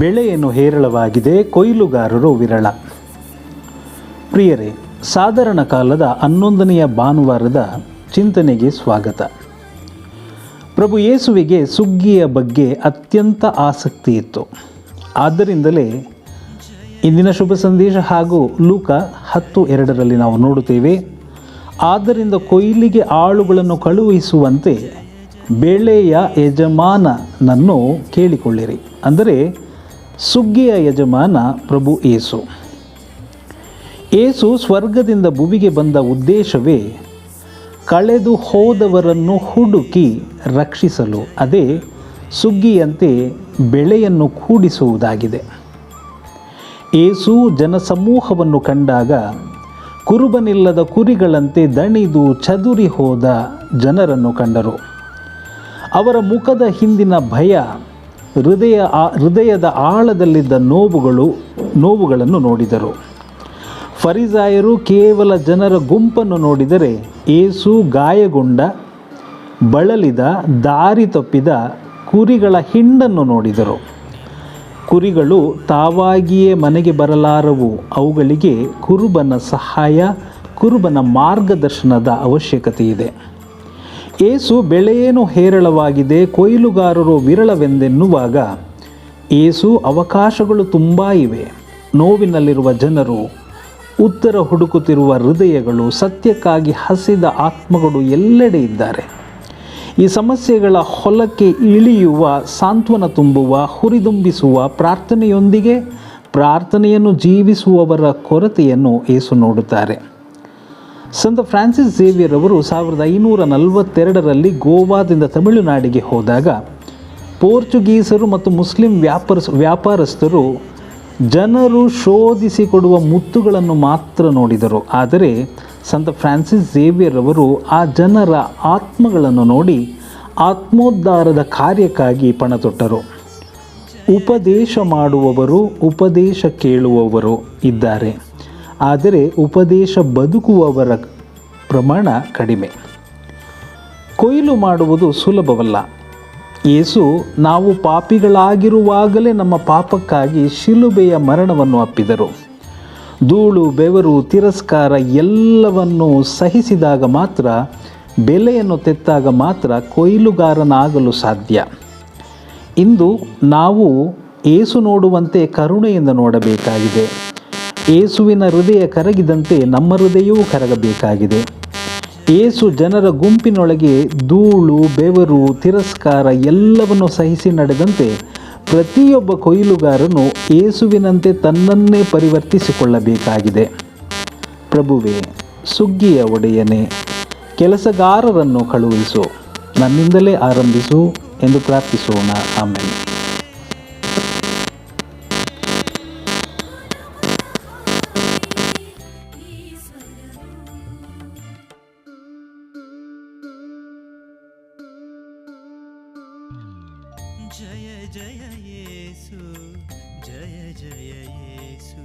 ಬೆಳೆಯನ್ನು ಹೇರಳವಾಗಿದೆ, ಕೊಯ್ಲುಗಾರರು ವಿರಳ. ಪ್ರಿಯರೇ, ಸಾಧಾರಣ ಕಾಲದ 11ನೆಯ ಭಾನುವಾರದ ಚಿಂತನೆಗೆ ಸ್ವಾಗತ. ಪ್ರಭು ಯೇಸುವಿಗೆ ಸುಗ್ಗಿಯ ಬಗ್ಗೆ ಅತ್ಯಂತ ಆಸಕ್ತಿ ಇತ್ತು. ಆದ್ದರಿಂದಲೇ ಇಂದಿನ ಶುಭ ಸಂದೇಶ ಹಾಗೂ ಲೂಕ 10:2 ನಾವು ನೋಡುತ್ತೇವೆ, ಆದ್ದರಿಂದ ಕೊಯ್ಲಿಗೆ ಆಳುಗಳನ್ನು ಕಳುಹಿಸುವಂತೆ ಬೆಳೆಯ ಯಜಮಾನನನ್ನು ಕೇಳಿಕೊಳ್ಳಿರಿ. ಅಂದರೆ ಸುಗ್ಗಿಯ ಯಜಮಾನ ಪ್ರಭು ಯೇಸು. ಯೇಸು ಸ್ವರ್ಗದಿಂದ ಭುವಿಗೆ ಬಂದ ಉದ್ದೇಶವೇ ಕಳೆದು ಹೋದವರನ್ನು ಹುಡುಕಿ ರಕ್ಷಿಸಲು, ಅದೇ ಸುಗ್ಗಿಯಂತೆ ಬೆಳೆಯನ್ನು ಕೂಡಿಸುವುದಾಗಿದೆ. ಯೇಸು ಜನಸಮೂಹವನ್ನು ಕಂಡಾಗ ಕುರುಬನಿಲ್ಲದ ಕುರಿಗಳಂತೆ ದಣಿದು ಚದುರಿ ಹೋದ ಜನರನ್ನು ಕಂಡರು. ಅವರ ಮುಖದ ಹಿಂದಿನ ಭಯ, ಹೃದಯದ ಆಳದಲ್ಲಿದ್ದ ನೋವುಗಳನ್ನು ನೋಡಿದರು. ಫರಿಸಾಯರು ಕೇವಲ ಜನರ ಗುಂಪನ್ನು ನೋಡಿದರೆ, ಯೇಸು ಗಾಯಗೊಂಡ, ಬಳಲಿದ, ದಾರಿ ತಪ್ಪಿದ ಕುರಿಗಳ ಹಿಂಡನ್ನು ನೋಡಿದರು. ಕುರಿಗಳು ತಾವಾಗಿಯೇ ಮನೆಗೆ ಬರಲಾರವು. ಅವುಗಳಿಗೆ ಕುರುಬನ ಸಹಾಯ, ಕುರುಬನ ಮಾರ್ಗದರ್ಶನದ ಅವಶ್ಯಕತೆ ಇದೆ. ಯೇಸು ಬೆಳೆಯೇನು ಹೇರಳವಾಗಿದೆ, ಕೊಯ್ಲುಗಾರರು ವಿರಳವೆಂದೆನ್ನುವಾಗ ಯೇಸು ಅವಕಾಶಗಳು ತುಂಬ ಇವೆ. ನೋವಿನಲ್ಲಿರುವ ಜನರು, ಉತ್ತರ ಹುಡುಕುತ್ತಿರುವ ಹೃದಯಗಳು, ಸತ್ಯಕ್ಕಾಗಿ ಹಸಿದ ಆತ್ಮಗಳು ಎಲ್ಲೆಡೆ ಇದ್ದಾರೆ. ಈ ಸಮಸ್ಯೆಗಳ ಹೊಲಕ್ಕೆ ಇಳಿಯುವ, ಸಾಂತ್ವನ ತುಂಬುವ, ಹುರಿದುಂಬಿಸುವ ಪ್ರಾರ್ಥನೆಯೊಂದಿಗೆ ಪ್ರಾರ್ಥನೆಯನ್ನು ಜೀವಿಸುವವರ ಕೊರತೆಯನ್ನು ಯೇಸು ನೋಡುತ್ತಾರೆ. ಸಂತ ಫ್ರಾನ್ಸಿಸ್ ಝೇವಿಯರ್ ಅವರು 1542 ಗೋವಾದಿಂದ ತಮಿಳುನಾಡಿಗೆ ಹೋದಾಗ ಪೋರ್ಚುಗೀಸರು ಮತ್ತು ಮುಸ್ಲಿಂ ವ್ಯಾಪಾರಸ್ಥರು ಜನರು ಶೋಧಿಸಿಕೊಡುವ ಮುತ್ತುಗಳನ್ನು ಮಾತ್ರ ನೋಡಿದರು. ಆದರೆ ಸಂತ ಫ್ರಾನ್ಸಿಸ್ ಝೇವಿಯರ್ ಅವರು ಆ ಜನರ ಆತ್ಮಗಳನ್ನು ನೋಡಿ ಆತ್ಮೋದ್ಧಾರದ ಕಾರ್ಯಕ್ಕಾಗಿ ಪಣತೊಟ್ಟರು. ಉಪದೇಶ ಮಾಡುವವರು, ಉಪದೇಶ ಕೇಳುವವರು ಇದ್ದಾರೆ, ಆದರೆ ಉಪದೇಶ ಬದುಕುವವರ ಪ್ರಮಾಣ ಕಡಿಮೆ. ಕೊಯ್ಲು ಮಾಡುವುದು ಸುಲಭವಲ್ಲ. ಯೇಸು ನಾವು ಪಾಪಿಗಳಾಗಿರುವಾಗಲೇ ನಮ್ಮ ಪಾಪಕ್ಕಾಗಿ ಶಿಲುಬೆಯ ಮರಣವನ್ನು ಅಪ್ಪಿದರು. ಧೂಳು, ಬೆವರು, ತಿರಸ್ಕಾರ ಎಲ್ಲವನ್ನು ಸಹಿಸಿದಾಗ ಮಾತ್ರ, ಬೆಲೆಯನ್ನು ತೆತ್ತಾಗ ಮಾತ್ರ ಕೊಯ್ಲುಗಾರನಾಗಲು ಸಾಧ್ಯ. ಇಂದು ನಾವು ಯೇಸು ನೋಡುವಂತೆ ಕರುಣೆಯಿಂದ ನೋಡಬೇಕಾಗಿದೆ. ಯೇಸುವಿನ ಹೃದಯ ಕರಗಿದಂತೆ ನಮ್ಮ ಹೃದಯವೂ ಕರಗಬೇಕಾಗಿದೆ. ಯೇಸು ಜನರ ಗುಂಪಿನೊಳಗೆ ಧೂಳು, ಬೆವರು, ತಿರಸ್ಕಾರ ಎಲ್ಲವನ್ನು ಸಹಿಸಿ ನಡೆದಂತೆ ಪ್ರತಿಯೊಬ್ಬ ಕೊಯ್ಲುಗಾರನು ಯೇಸುವಿನಂತೆ ತನ್ನನ್ನೇ ಪರಿವರ್ತಿಸಿಕೊಳ್ಳಬೇಕಾಗಿದೆ. ಪ್ರಭುವೇ, ಸುಗ್ಗಿಯ ಒಡೆಯನೇ, ಕೆಲಸಗಾರರನ್ನು ಕಳುಹಿಸು, ನನ್ನಿಂದಲೇ ಆರಂಭಿಸು ಎಂದು ಪ್ರಾರ್ಥಿಸೋಣ. ಆಮೆನ್. ಜಯ ಜಯ ಯೇಸು, ಜಯ ಜಯ ಯೇಸು.